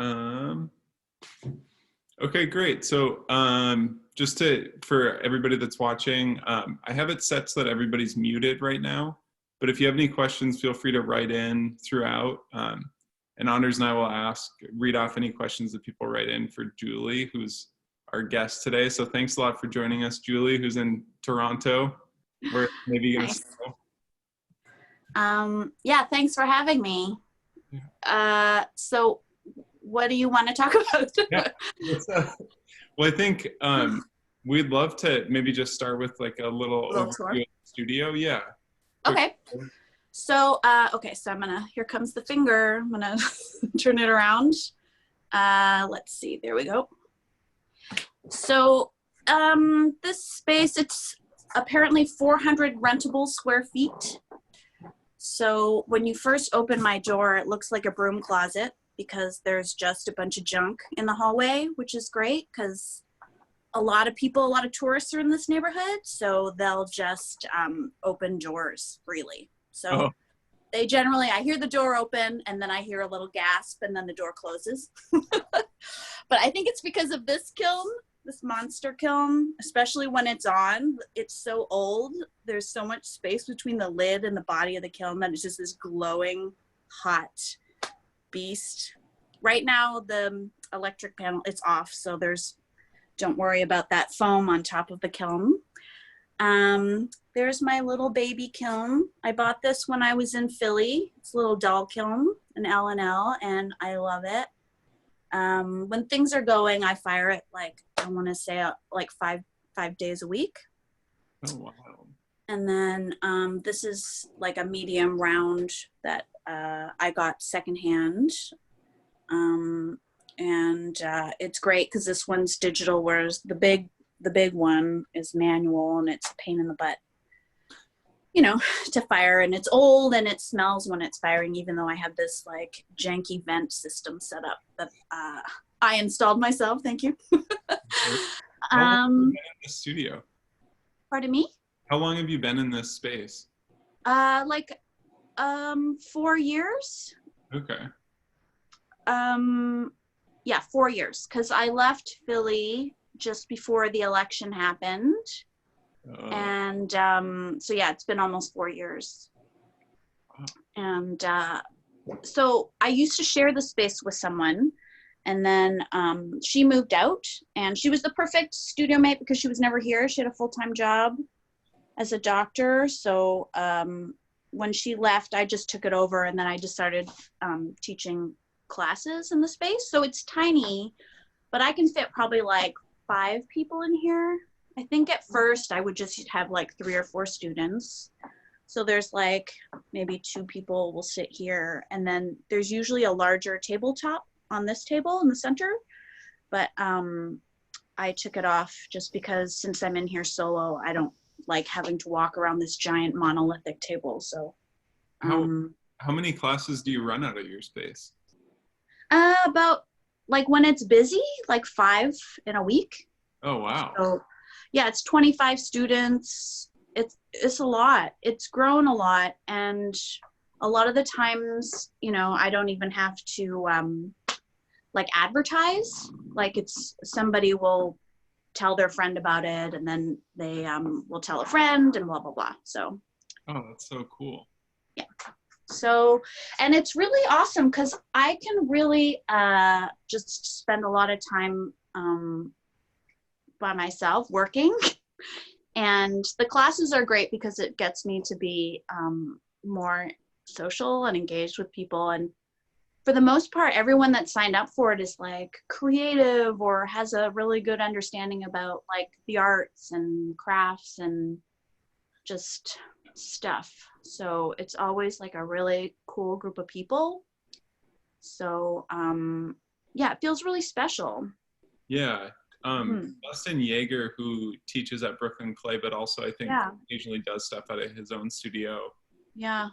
Um, okay, great. So just for everybody that's watching, I have it set so that everybody's muted right now. But if you have any questions, feel free to write in throughout. And Anders and I will read off any questions that people write in for Julie, who's our guest today. So thanks a lot for joining us, Julie, who's in Toronto. Where maybe you're Nice. Yeah, thanks for having me. Yeah. So what do you want to talk about? Yeah. Well, I think we'd love to maybe just start with like a little overview tour. of the studio. Yeah. Okay. So, so here comes the finger. I'm gonna turn it around. Let's see, there we go. So, this space, it's apparently 400 rentable square feet. So when you first open my door, it looks like a broom closet because there's just a bunch of junk in the hallway, which is great because a lot of tourists are in this neighborhood, so they'll just open doors freely. So they generally, I hear the door open and then I hear a little gasp and then the door closes. But I think it's because of this kiln, this monster kiln, especially when it's on. It's so old. There's so much space between the lid and the body of the kiln that it's just this glowing, hot beast. Right now, the electric panel, it's off, so don't worry about that foam on top of the kiln. There's my little baby kiln. I bought this when I was in Philly. It's a little doll kiln, an L&L, and I love it. When things are going, I fire it like, I want to say like five days a week. Oh, wow. And then this is like a medium round that I got secondhand. It's great because this one's digital, whereas the big one is manual and it's a pain in the butt, to fire, and it's old and it smells when it's firing, even though I have this like janky vent system set up that I installed myself. Thank you. How long have you been in this studio? Pardon me? How long have you been in this space? 4 years. Okay. Yeah, 4 years, because I left Philly just before the election happened. And so yeah, it's been almost 4 years. Wow. And so I used to share the space with someone, and then she moved out, and she was the perfect studio mate because she was never here. She had a full-time job as a doctor. So when she left, I just took it over, and then I just started teaching classes in the space. So it's tiny, but I can fit probably like 5 people in here. I think at first I would just have like 3 or 4 students. So there's like maybe 2 people will sit here, and then there's usually a larger tabletop on this table in the center. But I took it off just because since I'm in here solo, I don't like having to walk around this giant monolithic table. So how many classes do you run out of your space? About, like, when it's busy, like 5 in a week. Oh, wow. So yeah, it's 25 students. It's a lot. It's grown a lot, and a lot of the times, I don't even have to like advertise. Like, it's somebody will tell their friend about it, and then they will tell a friend, and blah blah blah. So that's so cool. Yeah. So, and it's really awesome because I can really just spend a lot of time by myself working, and the classes are great because it gets me to be more social and engaged with people. And for the most part, everyone that signed up for it is like creative or has a really good understanding about like the arts and crafts and just stuff. So it's always like a really cool group of people. So yeah, it feels really special. Yeah. Dustin Yeager, who teaches at BKLYN CLAY, but also I think occasionally does stuff out of his own studio. Yeah.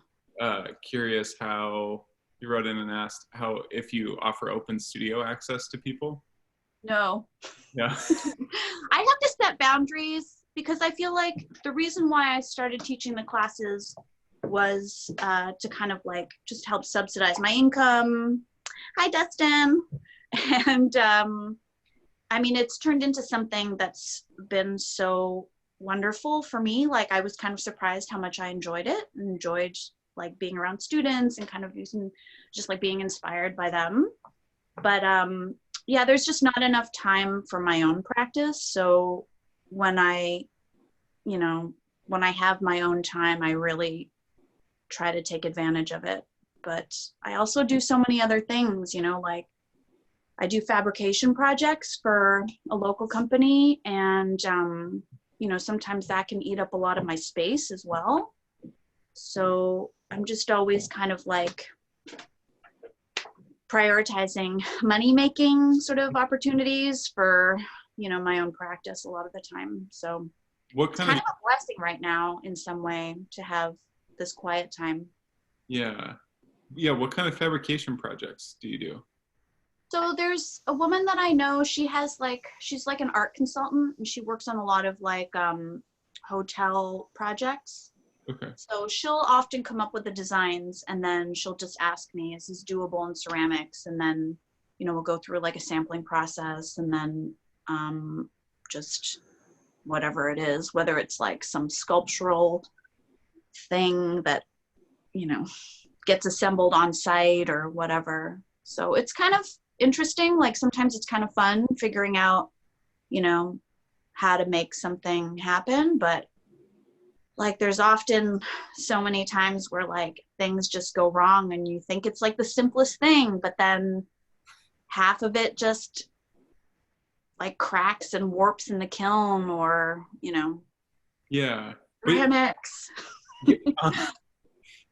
Curious how you wrote in and asked if you offer open studio access to people. No. Yeah. I have to set boundaries because I feel like the reason why I started teaching the classes was to kind of like just help subsidize my income. Hi, Dustin. And I mean, it's turned into something that's been so wonderful for me. Like, I was kind of surprised how much I enjoyed it, and enjoyed like being around students and kind of using, just like being inspired by them. But yeah, there's just not enough time for my own practice. So when I, you know, when I have my own time, I really try to take advantage of it. But I also do so many other things, you know, like I do fabrication projects for a local company, and you know, sometimes that can eat up a lot of my space as well. So I'm just always kind of like prioritizing money making sort of opportunities for, you know, my own practice a lot of the time. So What it's kind kind of, of a blessing right now in some way to have this quiet time. yeah. Yeah, what kind of fabrication projects do you do? So there's a woman that I know, she has like, she's like an art consultant, and she works on a lot of like hotel projects. Okay. So she'll often come up with the designs, and then she'll just ask me, is this doable in ceramics? And then, you know, we'll go through like a sampling process, and then just whatever it is, whether it's like some sculptural thing that, you know, gets assembled on site or whatever. So it's kind of interesting. Like sometimes it's kind of fun figuring out, you know, how to make something happen. But like there's often so many times where like things just go wrong, and you think it's like the simplest thing, but then half of it just like cracks and warps in the kiln, or, you know, Yeah. But ceramics. uh,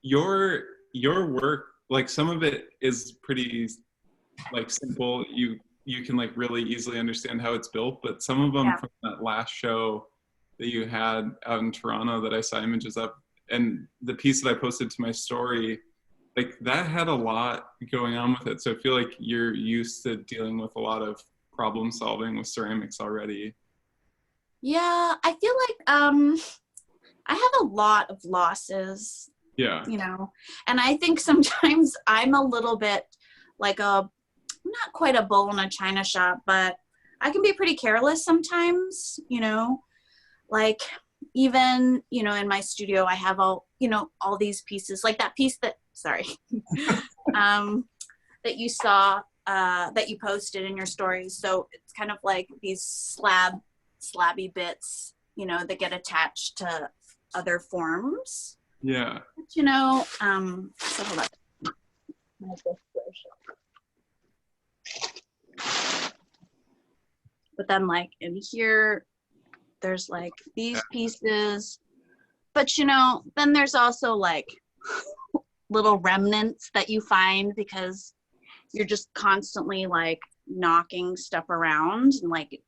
your your work, like some of it is pretty like simple. You can like really easily understand how it's built, but some of them Yeah. from that last show that you had out in Toronto that I saw images of, and the piece that I posted to my story, like that had a lot going on with it. So I feel like you're used to dealing with a lot of problem solving with ceramics already. Yeah, I feel like I have a lot of losses, Yeah. you know, and I think sometimes I'm a little bit like a, not quite a bull in a china shop, but I can be pretty careless sometimes, you know, like even, you know, in my studio, I have all, you know, all these pieces, like that piece that, sorry, that you saw, that you posted in your stories. So it's kind of like these slabby bits, you know, that get attached to other forms. Yeah. But, you know, so hold on. But then like in here, there's like these pieces, but you know, then there's also like little remnants that you find because you're just constantly like knocking stuff around, and like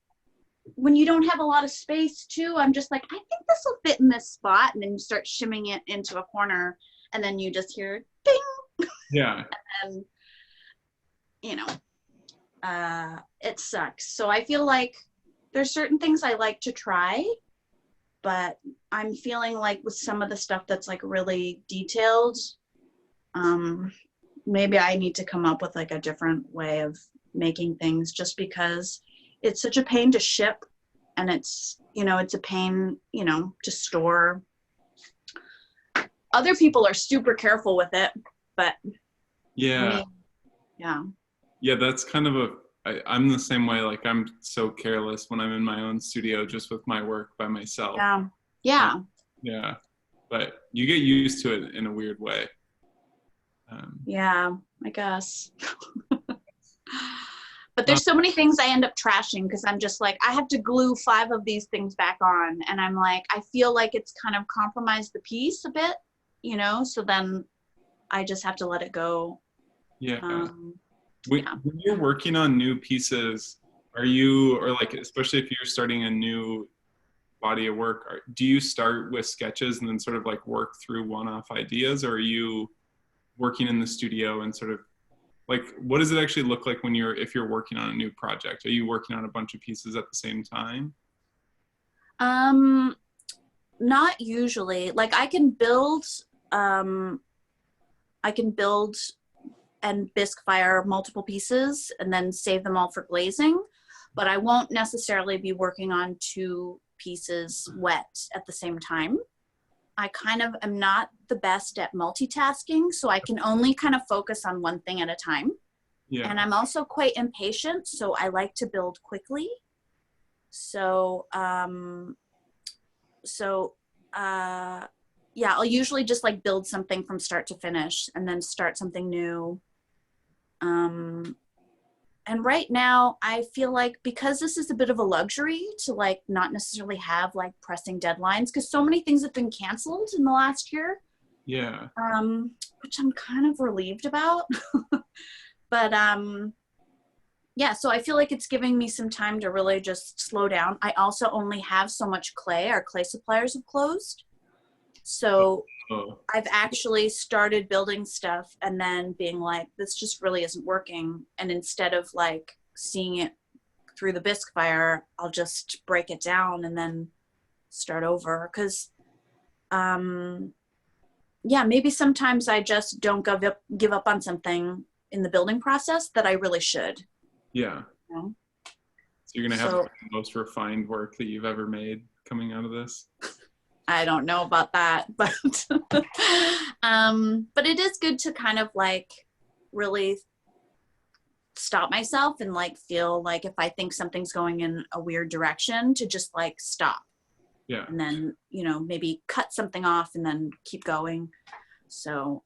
when you don't have a lot of space too, I'm just like, I think this will fit in this spot, and then you start shimming it into a corner, and then you just hear ding, Yeah. and you know, it sucks. So I feel like there's certain things I like to try, but I'm feeling like with some of the stuff that's like really detailed, maybe I need to come up with like a different way of making things, just because it's such a pain to ship, and it's, you know, it's a pain, you know, to store. Other people are super careful with it, but Yeah. me, yeah. Yeah, that's kind of I'm the same way. Like I'm so careless when I'm in my own studio just with my work by myself. Yeah. Uh, Yeah. yeah. But you get used to it in a weird way. Yeah, I guess. But uh, there's so many things I end up trashing because I'm just like, I have to glue 5 of these things back on. And I'm like, I feel like it's kind of compromised the piece a bit, you know? So then I just have to let it go. yeah. Yeah. When you're working on new pieces, are you, or like, especially if you're starting a new body of work, do you start with sketches and then sort of like work through one-off ideas, or are you working in the studio and sort of like, what does it actually look like when if you're working on a new project? Are you working on a bunch of pieces at the same time? Not usually. Like I can build and bisque fire multiple pieces and then save them all for glazing, but I won't necessarily be working on 2 pieces wet at the same time. I kind of am not the best at multitasking, so I can only kind of focus on one thing at a time. Yeah. And I'm also quite impatient, so I like to build quickly. So, yeah, I'll usually just like build something from start to finish and then start something new. And right now I feel like because this is a bit of a luxury to like not necessarily have like pressing deadlines, because so many things have been canceled in the last year. Yeah. Which I'm kind of relieved about. But yeah, so I feel like it's giving me some time to really just slow down. I also only have so much clay. Our clay suppliers have closed. So I've actually started building stuff and then being like, this just really isn't working. And instead of like seeing it through the bisque fire, I'll just break it down and then start over. Because, yeah, maybe sometimes I just don't give up on something in the building process that I really should. Yeah. You know? So you're going to have the most refined work that you've ever made coming out of this? I don't know about that, but but it is good to kind of like really stop myself and like feel like if I think something's going in a weird direction to just like stop. Yeah. And then, you know, maybe cut something off and then keep going. So,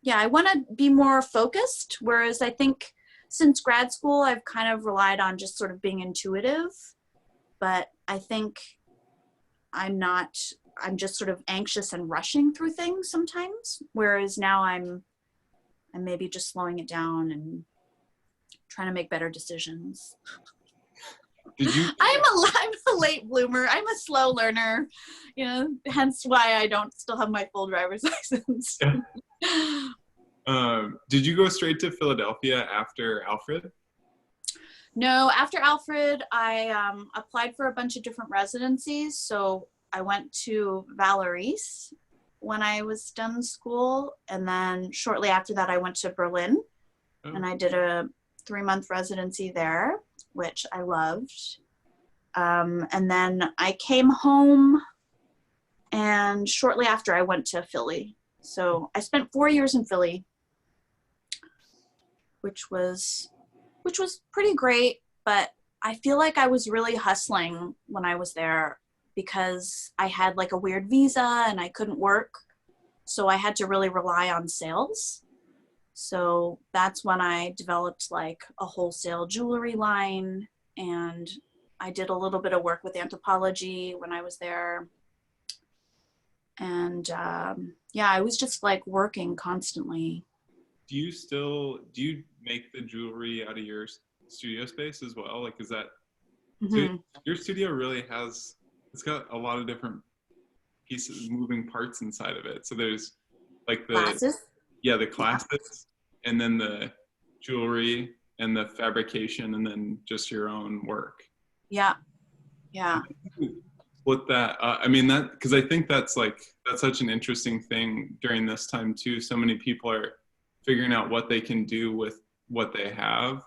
yeah, I want to be more focused, whereas I think since grad school, I've kind of relied on just sort of being intuitive, but I think I'm just sort of anxious and rushing through things sometimes, whereas now I'm maybe just slowing it down and trying to make better decisions. I'm a late bloomer. I'm a slow learner, you know, hence why I don't still have my full driver's license. Did you go straight to Philadelphia after Alfred? No, after Alfred, I applied for a bunch of different residencies. So I went to Valoris when I was done school. And then shortly after that, I went to Berlin and I did a 3-month residency there, which I loved. And then I came home and shortly after I went to Philly. So I spent 4 years in Philly, which was pretty great, but I feel like I was really hustling when I was there because I had like a weird visa and I couldn't work. So I had to really rely on sales. So that's when I developed like a wholesale jewelry line, and I did a little bit of work with Anthropology when I was there. And yeah, I was just like working constantly. Do you make the jewelry out of your studio space as well? Like, is that, so your studio really it's got a lot of different pieces, moving parts inside of it. So there's like the Classes? Yeah, the classes, and then the jewelry and the fabrication, and then just your own work. Yeah. Yeah. What that, I mean, that, because I think that's such an interesting thing during this time too. So many people are figuring out what they can do with what they have.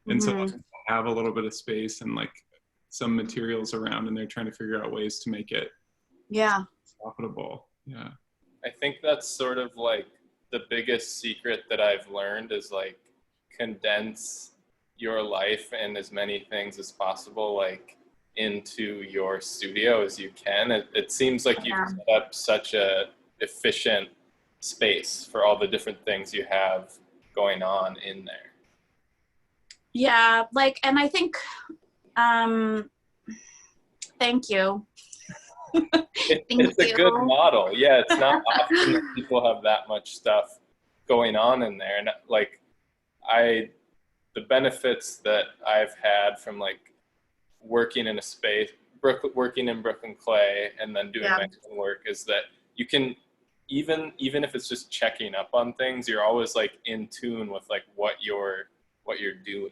And so have a little bit of space and like some materials around, and they're trying to figure out ways to make it profitable. Yeah. I think that's sort of like the biggest secret that I've learned is like condense your life and as many things as possible, like into your studio as you can. It seems like you've set up such a efficient space for all the different things you have going on in there. Yeah, like, and I think, thank you. It's a good model. Yeah, it's not often that people have that much stuff going on in there. And like, the benefits that I've had from like working in a space, working in Brooklyn Clay and then doing my own work is that you can, even if it's just checking up on things, you're always like in tune with like what you're doing.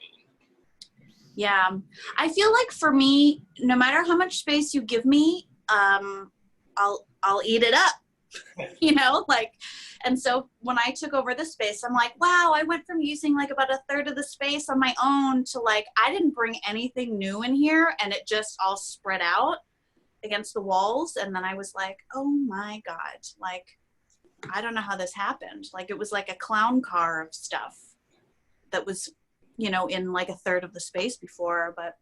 Yeah, I feel like for me, no matter how much space you give me, I'll eat it up. you know, like, and so when I took over the space, I'm like, wow, I went from using like about a third of the space on my own to like, I didn't bring anything new in here, and it just all spread out against the walls. And then I was like, oh my God, like, I don't know how this happened. Like, it was like a clown car of stuff that was, you know, in like a third of the space before. But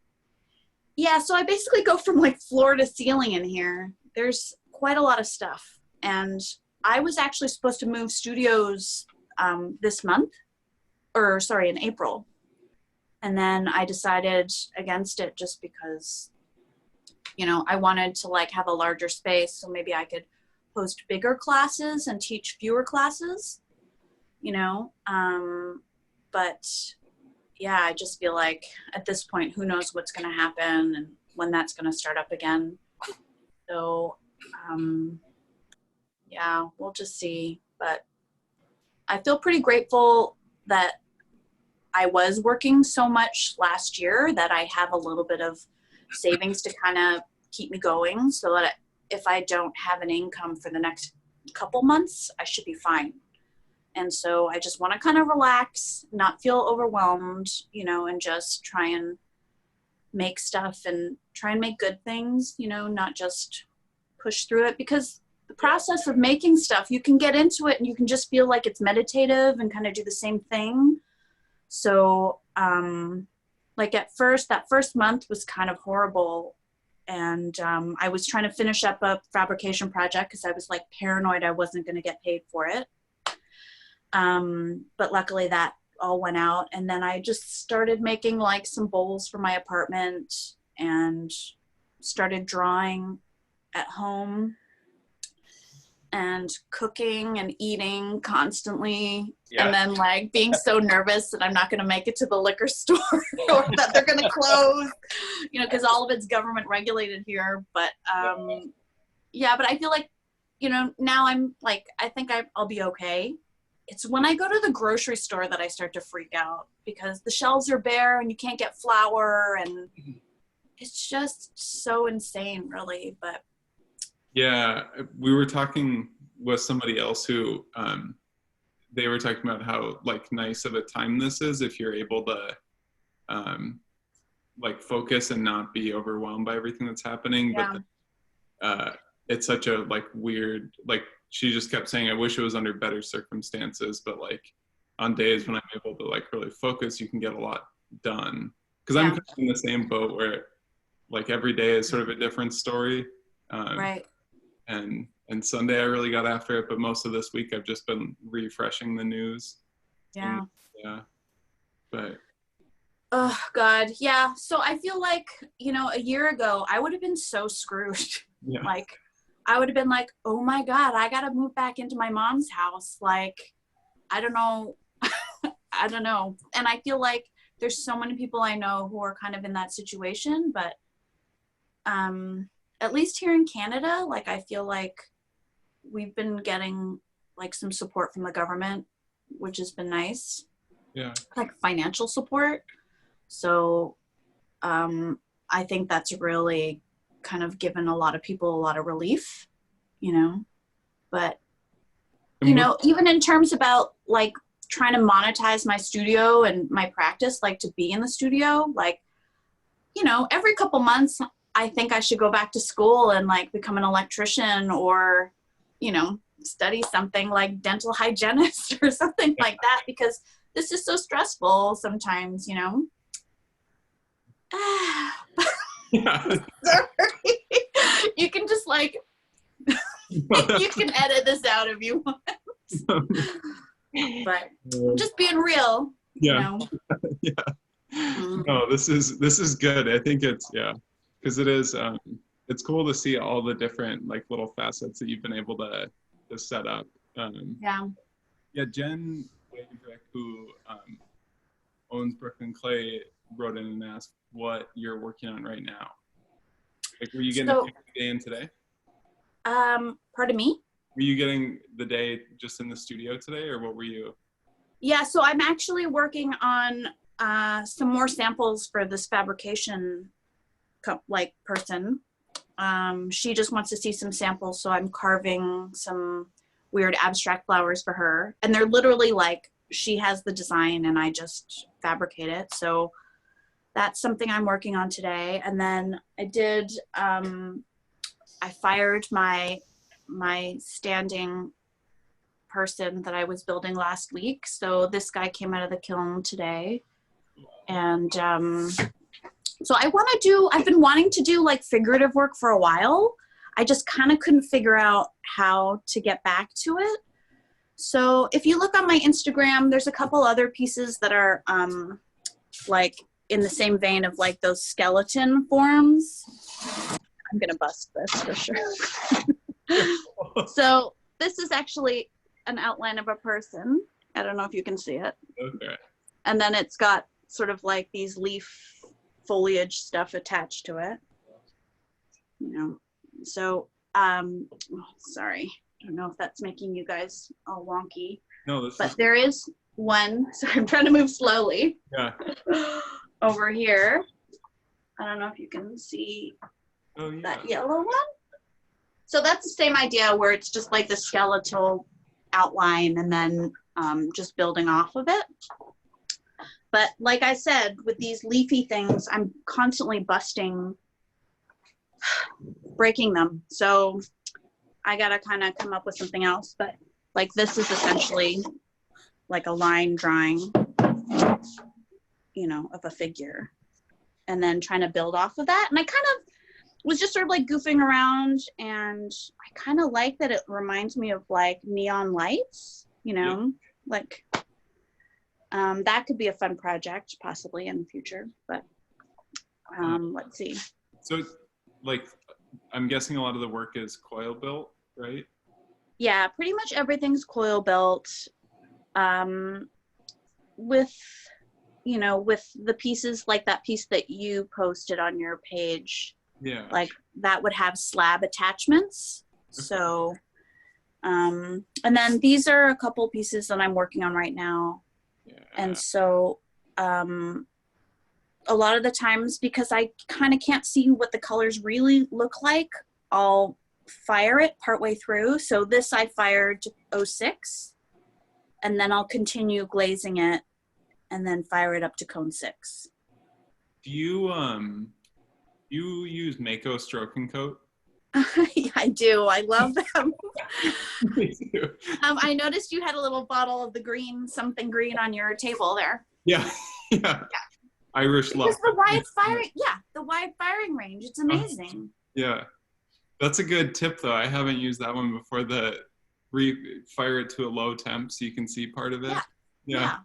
yeah, so I basically go from like floor to ceiling in here. There's quite a lot of stuff. And I was actually supposed to move studios this month, or sorry, in April. And then I decided against it just because, you know, I wanted to like have a larger space so maybe I could host bigger classes and teach fewer classes, you know. But yeah, I just feel like at this point, who knows what's going to happen and when that's going to start up again. So yeah, we'll just see. But I feel pretty grateful that I was working so much last year that I have a little bit of savings to kind of keep me going, so that if I don't have an income for the next couple months, I should be fine. And so I just want to kind of relax, not feel overwhelmed, you know, and just try and make stuff and try and make good things, you know, not just push through it, because the process of making stuff, you can get into it and you can just feel like it's meditative and kind of do the same thing. So like at first, that first month was kind of horrible. And I was trying to finish up a fabrication project because I was like paranoid I wasn't going to get paid for it. But luckily that all went out. And then I just started making like some bowls for my apartment and started drawing at home and cooking and eating constantly. Yeah. And then like being so nervous that I'm not going to make it to the liquor store or that they're going to close, you know, because all of it's government regulated here. But yeah, but I feel like, you know, now I'm like, I think I'll be okay. It's when I go to the grocery store that I start to freak out, because the shelves are bare and you can't get flour, and it's just so insane, really. But yeah, we were talking with somebody else who they were talking about how like nice of a time this is if you're able to like focus and not be overwhelmed by everything that's happening. Yeah. But it's such a like weird, like she just kept saying, I wish it was under better circumstances, but like on days when I'm able to like really focus, you can get a lot done. Because I'm kind of in the same boat where like every day is sort of a different story. Right. And Sunday I really got after it, but most of this week I've just been refreshing the news. Yeah. And, yeah. But oh God, yeah. So I feel like, you know, a year ago I would have been so screwed. Yeah. Like I would have been like, oh my God, I gotta move back into my mom's house. Like, I don't know. I don't know. And I feel like there's so many people I know who are kind of in that situation, but at least here in Canada, like I feel like we've been getting like some support from the government, which has been nice. Yeah. Like financial support. So I think that's really kind of given a lot of people a lot of relief, you know. But you know, even in terms about like trying to monetize my studio and my practice, like to be in the studio, like, you know, every couple months I think I should go back to school and like become an electrician or, you know, study something like dental hygienist or something like that, because this is so stressful sometimes, you know. Sorry. You can just like you can edit this out if you want. But just being real. Yeah. You know? Yeah. No, this is good. I think it's because it is it's cool to see all the different like little facets that you've been able to set up. Yeah, Jen Wadrick, who owns BKLYN CLAY, wrote in and asked what you're working on right now. Like, were you getting a day in today? Pardon me? Were you getting the day just in the studio today, or what were you? Yeah, so I'm actually working on some more samples for this fabrication like person. She just wants to see some samples, so I'm carving some weird abstract flowers for her. And they're literally like, she has the design and I just fabricate it. So that's something I'm working on today. And then I fired my standing person that I was building last week. So this guy came out of the kiln today. And so I've been wanting to do like figurative work for a while. I just kind of couldn't figure out how to get back to it. So if you look on my Instagram, there's a couple other pieces that are like in the same vein of like those skeleton forms. I'm gonna bust this for sure. So this is actually an outline of a person. I don't know if you can see it. Okay. And then it's got sort of like these leaf foliage stuff attached to it. You know, so sorry. I don't know if that's making you guys all wonky. No, but there is one. So I'm trying to move slowly. Yeah. Over here. I don't know if you can see that yellow one. So that's the same idea where it's just like the skeletal outline and then just building off of it. But like I said, with these leafy things, I'm constantly breaking them. So I gotta kind of come up with something else. But like this is essentially like a line drawing, you know, of a figure. And then trying to build off of that. And I kind of was just sort of like goofing around, and I kind of like that it reminds me of like neon lights, you know, like that could be a fun project possibly in the future, but let's see. So like, I'm guessing a lot of the work is coil built, right? Yeah, pretty much everything's coil built. With, you know, with the pieces like that piece that you posted on your page, like that would have slab attachments. So, and then these are a couple pieces that I'm working on right now. And so, a lot of the times, because I kind of can't see what the colors really look like, I'll fire it partway through. So this I fired 06, and then I'll continue glazing it and then fire it up to cone 6. Do you use Mako Stroke and Coat? Yeah, I do. I love them. Me too. I noticed you had a little bottle of the green, something green on your table there. Yeah. Irish love. Because the wide firing, the wide firing range. It's amazing. Yeah. That's a good tip though. I haven't used that one before. Fire it to a low temp so you can see part of it. Yeah.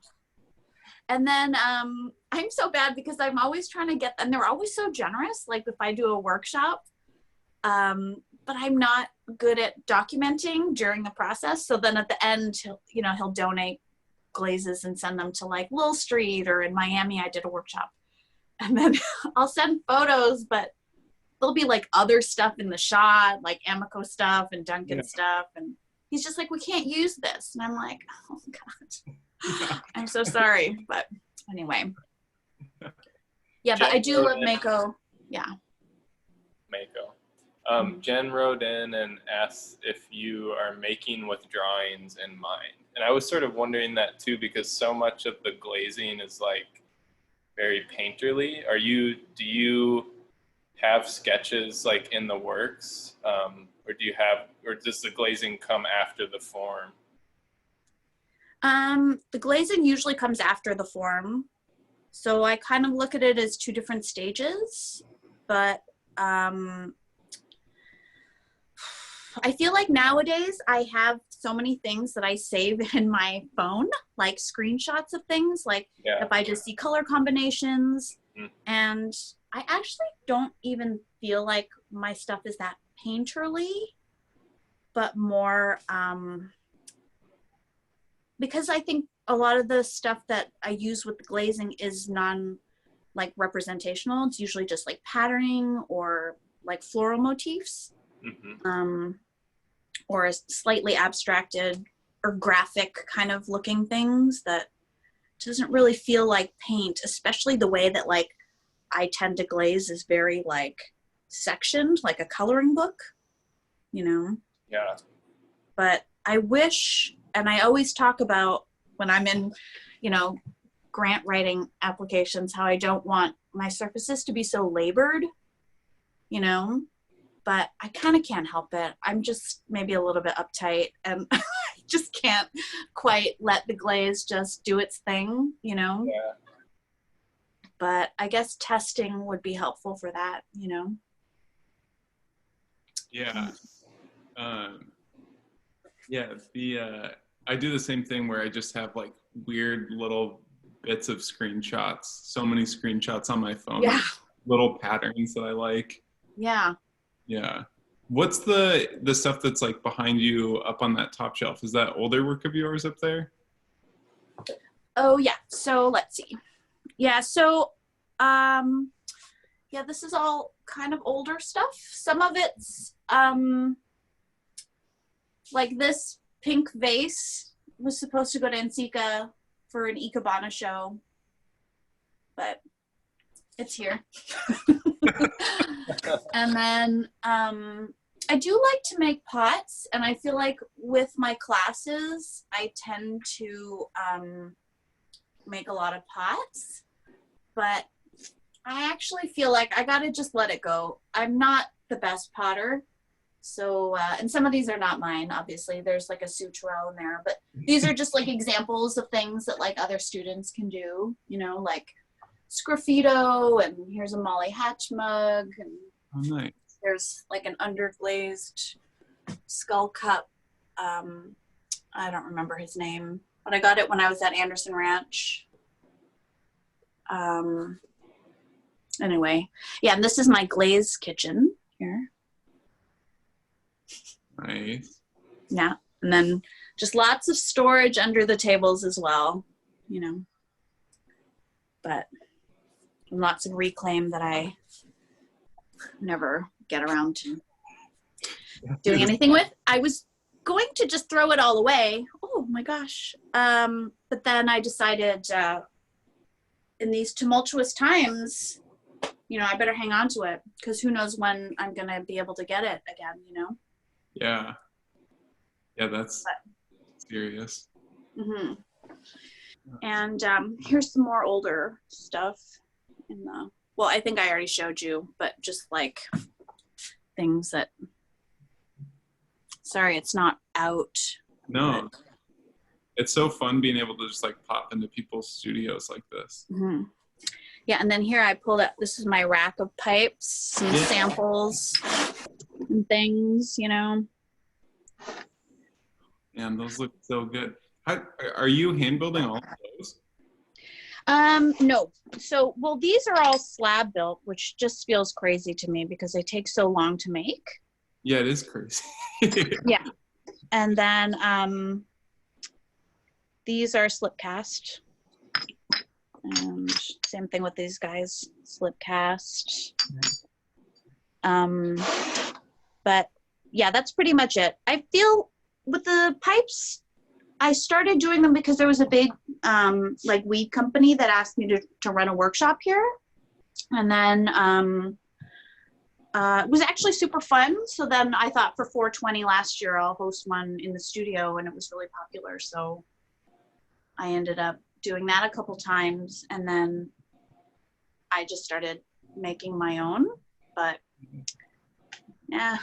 And then I'm so bad because I'm always trying to get, and they're always so generous. Like if I do a workshop, but I'm not good at documenting during the process. So then at the end, he'll donate glazes and send them to like Lil Street, or in Miami, I did a workshop. And then I'll send photos, but there'll be like other stuff in the shot, like Amico stuff and Duncan stuff. And he's just like, we can't use this. And I'm like, oh God, I'm so sorry. But anyway. Yeah, but I do love Mako. Yeah. Mako. Jen wrote in and asked if you are making with drawings in mind. And I was sort of wondering that too, because so much of the glazing is like very painterly. Do you have sketches like in the works? Or does the glazing come after the form? The glazing usually comes after the form. So I kind of look at it as 2 different stages, but I feel like nowadays I have so many things that I save in my phone, like screenshots of things, like if I just see color combinations, and I actually don't even feel like my stuff is that painterly, but more because I think a lot of the stuff that I use with the glazing is like representational. It's usually just like patterning or like floral motifs. Or slightly abstracted or graphic kind of looking things that doesn't really feel like paint, especially the way that like I tend to glaze is very like sectioned, like a coloring book, you know? Yeah. But I wish, and I always talk about when I'm in, you know, grant writing applications, how I don't want my surfaces to be so labored, you know, but I kind of can't help it. I'm just maybe a little bit uptight and I just can't quite let the glaze just do its thing, you know? Yeah. But I guess testing would be helpful for that, you know? Yeah. Yeah, I do the same thing where I just have like weird little bits of screenshots, so many screenshots on my phone, Yeah. little patterns that I like. Yeah. Yeah. What's the stuff that's like behind you up on that top shelf? Is that older work of yours up there? Oh yeah. So let's see. Yeah. So, yeah, this is all kind of older stuff. Some of it's, like this pink vase was supposed to go to Nsika for an Ikebana show, but it's here. And then I do like to make pots, and I feel like with my classes, I tend to make a lot of pots, but I actually feel like I gotta just let it go. I'm not the best potter. So, and some of these are not mine, obviously. There's like a sutural in there, but these are just like examples of things that like other students can do, you know, like sgraffito, and here's a Molly Hatch mug, and Oh, nice. there's like an underglazed skull cup. I don't remember his name, but I got it when I was at Anderson Ranch. Anyway, yeah, and this is my glaze kitchen here. Nice. Yeah, and then just lots of storage under the tables as well, you know, but lots of reclaim that I never get around to doing anything with. I was going to just throw it all away. Oh my gosh. But then I decided in these tumultuous times, you know, I better hang on to it, because who knows when I'm going to be able to get it again, you know? Yeah. Yeah, that's serious. Mm-hmm. And here's some more older stuff in the, well, I think I already showed you, but just like things that, sorry, it's not out. No, it's so fun being able to just like pop into people's studios like this. Mm-hmm. Yeah, and then here I pulled up, this is my rack of pipes, some samples and things, you know. Man, those look so good. Are you hand building all of those? No. So, well, these are all slab built, which just feels crazy to me because they take so long to make. Yeah, it is crazy. Yeah. And then these are slip cast. And same thing with these guys, slip cast. But yeah, that's pretty much it. I feel with the pipes, I started doing them because there was a big like weed company that asked me to run a workshop here. And then it was actually super fun. So then I thought for 420 last year, I'll host one in the studio, and it was really popular. So I ended up doing that a couple times, and then I just started making my own, but yeah.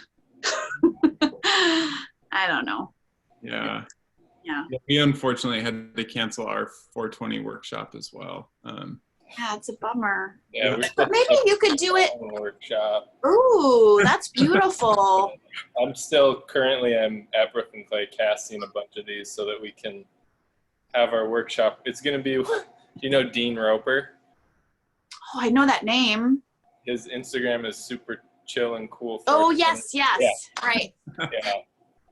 I don't know. Yeah. Yeah. We unfortunately had to cancel our 420 workshop as well. Yeah, it's a bummer. Yeah, but maybe you could do it. Workshop. Ooh, that's beautiful. I'm at BKLYN CLAY casting a bunch of these so that we can have our workshop. It's going to be, you know, Dean Roper? Oh, I know that name. His Instagram is super chill and cool. Oh, yes. Yeah. Right. Yeah.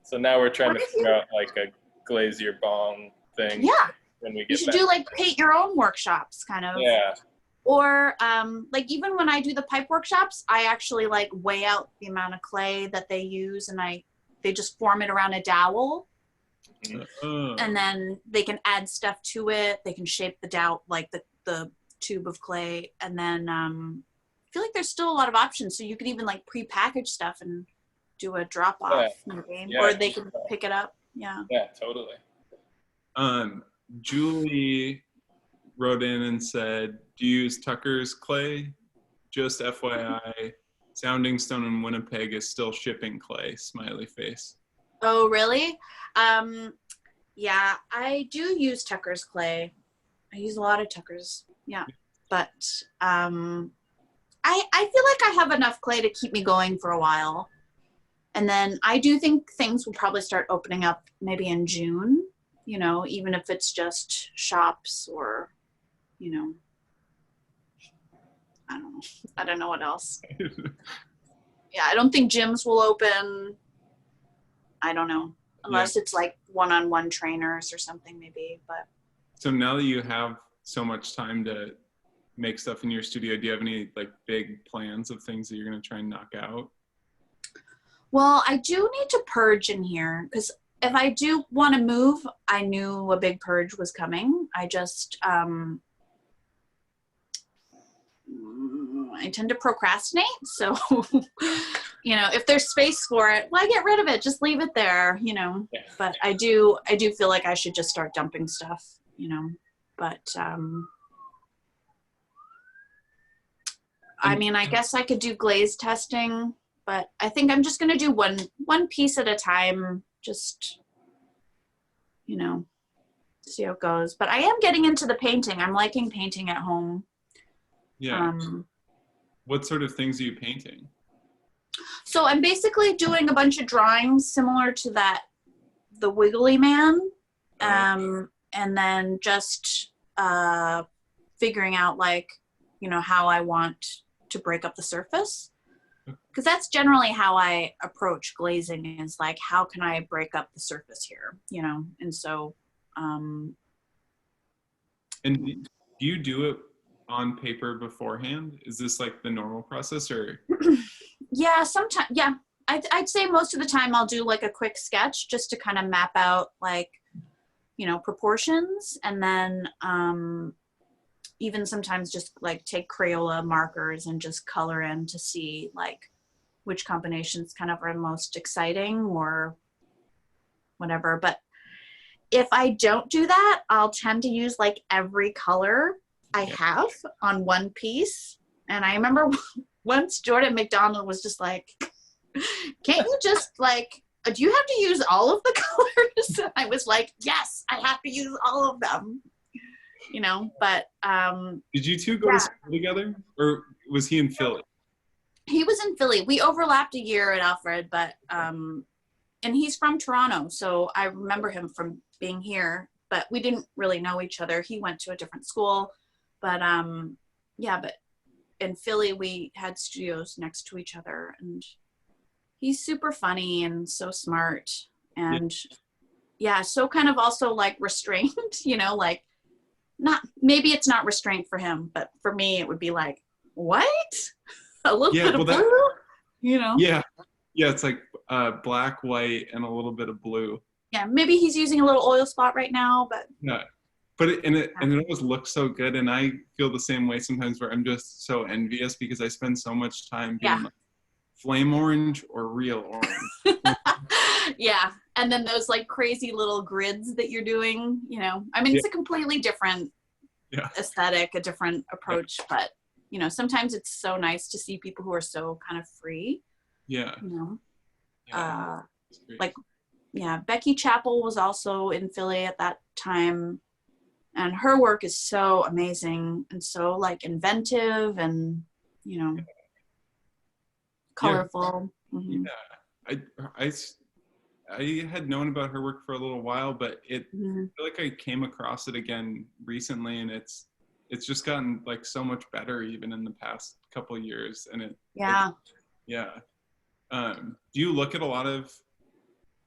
So now we're trying to figure out like a glaze your bong thing. Yeah. When we get you should back. do like paint your own workshops kind of. Yeah. Or like even when I do the pipe workshops, I actually like weigh out the amount of clay that they use, and they just form it around a dowel. And then they can add stuff to it. They can shape the dowel, like the tube of clay, and then feel like there's still a lot of options. So you could even like pre-package stuff and do a drop off maybe, or they can pick it up. Yeah. Yeah, totally. Julie wrote in and said, do you use Tucker's clay? Just FYI, Sounding Stone in Winnipeg is still shipping clay, smiley face. Oh, really? Yeah, I do use Tucker's clay. I use a lot of Tucker's. Yeah. But I feel like I have enough clay to keep me going for a while. And then I do think things will probably start opening up maybe in June, you know, even if it's just shops or, you know, I don't know. I don't know what else. Yeah, I don't think gyms will open. I don't know. Unless it's like one-on-one trainers or something maybe, but. So now that you have so much time to make stuff in your studio, do you have any like big plans of things that you're going to try and knock out? Well, I do need to purge in here because if I do want to move, I knew a big purge was coming. I just, I tend to procrastinate. So, you know, if there's space for it, why get rid of it? Just leave it there, you know. Yeah. But I do feel like I should just start dumping stuff, you know. But I mean, I guess I could do glaze testing, but I think I'm just gonna do one piece at a time, just, you know, see how it goes. But I am getting into the painting. I'm liking painting at home. Yeah. What sort of things are you painting? So I'm basically doing a bunch of drawings similar to the Wiggly Man, and then just figuring out like, you know, how I want to break up the surface. Because that's generally how I approach glazing is like, how can I break up the surface here, you know? And so. And do you do it on paper beforehand? Is this like the normal process or? Yeah, sometimes, yeah. I'd say most of the time I'll do like a quick sketch just to kind of map out like, you know, proportions. And then even sometimes just like take Crayola markers and just color in to see like which combinations kind of are most exciting or whatever. But if I don't do that, I'll tend to use like every color I have on one piece. And I remember once Jordan McDonald was just like, can't you just like, do you have to use all of the colors? And I was like, yes, I have to use all of them, you know, but. Did you two go to school together or was he in Philly? He was in Philly. We overlapped a year at Alfred, but, and he's from Toronto. So I remember him from being here, but we didn't really know each other. He went to a different school, but yeah, but in Philly, we had studios next to each other and he's super funny and so smart and yeah, so kind of also like restrained, you know, like maybe it's not restraint for him, but for me, it would be like, what? A little bit of blue, you know? Yeah. Yeah. It's like black, white, and a little bit of blue. Yeah. Maybe he's using a little oil spot right now, but. Yeah. But it always looks so good. And I feel the same way sometimes where I'm just so envious because I spend so much time being like flame orange or real orange. Yeah. And then those like crazy little grids that you're doing, you know, I mean, it's a completely different aesthetic, a different approach, but you know, sometimes it's so nice to see people who are so kind of free. Yeah. You know, like, Becky Chappell was also in Philly at that time. And her work is so amazing and so like inventive and, you know, colorful. Yeah. I had known about her work for a little while, but I feel like I came across it again recently and it's just gotten like so much better even in the past couple of years. And do you look at a lot of,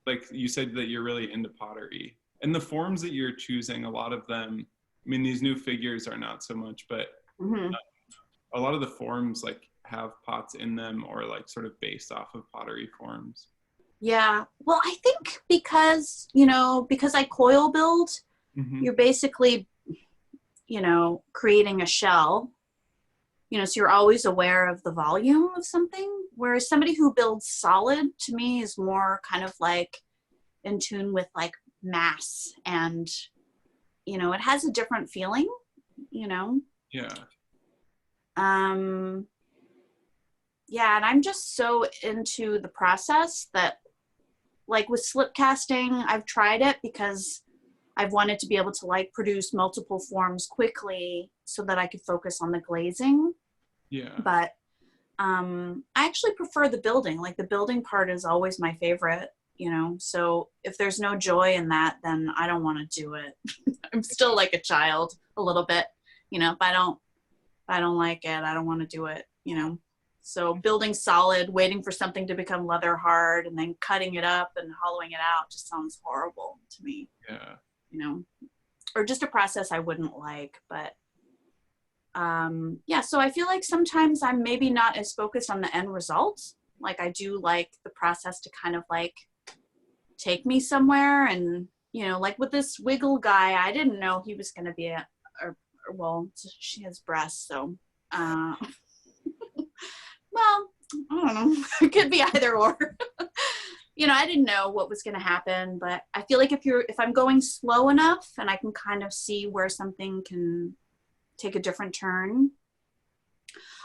like you said that you're really into pottery and the forms that you're choosing, a lot of them, I mean, these new figures are not so much, but a lot of the forms like have pots in them or like sort of based off of pottery forms. Yeah. Well, I think because I coil build, you're basically, you know, creating a shell, you know, so you're always aware of the volume of something. Whereas somebody who builds solid, to me, is more kind of like in tune with like mass, and, you know, it has a different feeling, you know? Yeah. Yeah, and I'm just so into the process that, like with slip casting, I've tried it because I've wanted to be able to like produce multiple forms quickly so that I could focus on the glazing. Yeah. But I actually prefer the building. Like the building part is always my favorite, you know? So if there's no joy in that, then I don't want to do it. I'm still like a child a little bit, you know, if I don't like it, I don't want to do it, you know? So building solid, waiting for something to become leather hard, and then cutting it up and hollowing it out just sounds horrible to me. Yeah. You know, or just a process I wouldn't like. But yeah, so I feel like sometimes I'm maybe not as focused on the end result. Like I do like the process to kind of like take me somewhere. And, you know, like with this wiggle guy, I didn't know he was going to be well, she has breasts, so well, I don't know. It could be either or. You know, I didn't know what was going to happen, but I feel like if I'm going slow enough and I can kind of see where something can take a different turn.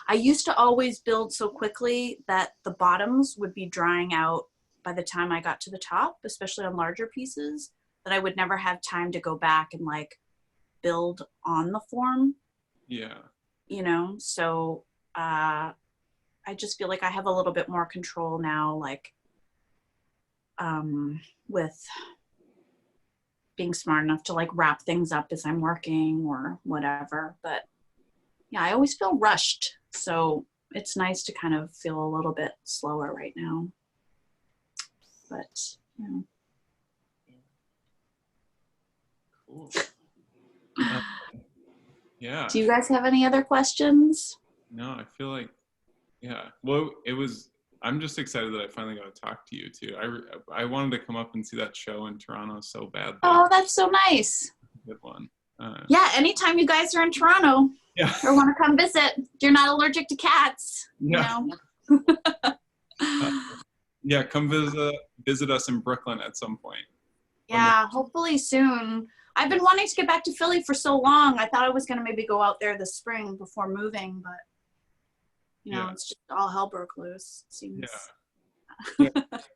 I used to always build so quickly that the bottoms would be drying out by the time I got to the top, especially on larger pieces, that I would never have time to go back and like build on the form. Yeah. You know, so I just feel like I have a little bit more control now, like with being smart enough to like wrap things up as I'm working or whatever. But yeah, I always feel rushed. So it's nice to kind of feel a little bit slower right now. But, you know. Cool. Yeah. Do you guys have any other questions? No, I feel like, yeah. Well, I'm just excited that I finally got to talk to you too. I wanted to come up and see that show in Toronto so badly. Oh, that's so nice. Good one. Yeah, anytime you guys are in Toronto, yeah. or want to come visit, you're not allergic to cats, Yeah. you know? Yeah, come visit us in Brooklyn at some point. Yeah, hopefully soon. I've been wanting to get back to Philly for so long. I thought I was going to maybe go out there this spring before moving, but you know, it's just all hell broke loose, it seems. Yeah.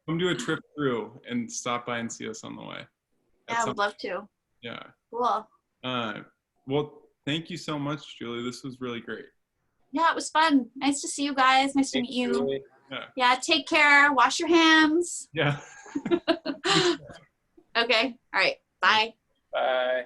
Come do a trip through and stop by and see us on the way. Yeah, I would love to. Yeah. Cool. Well, thank you so much, Julie. This was really great. Yeah, it was fun. Nice to see you guys. Nice to meet you. Julie. Yeah, take care. Wash your hands. Yeah. Okay. All right. Bye. Bye.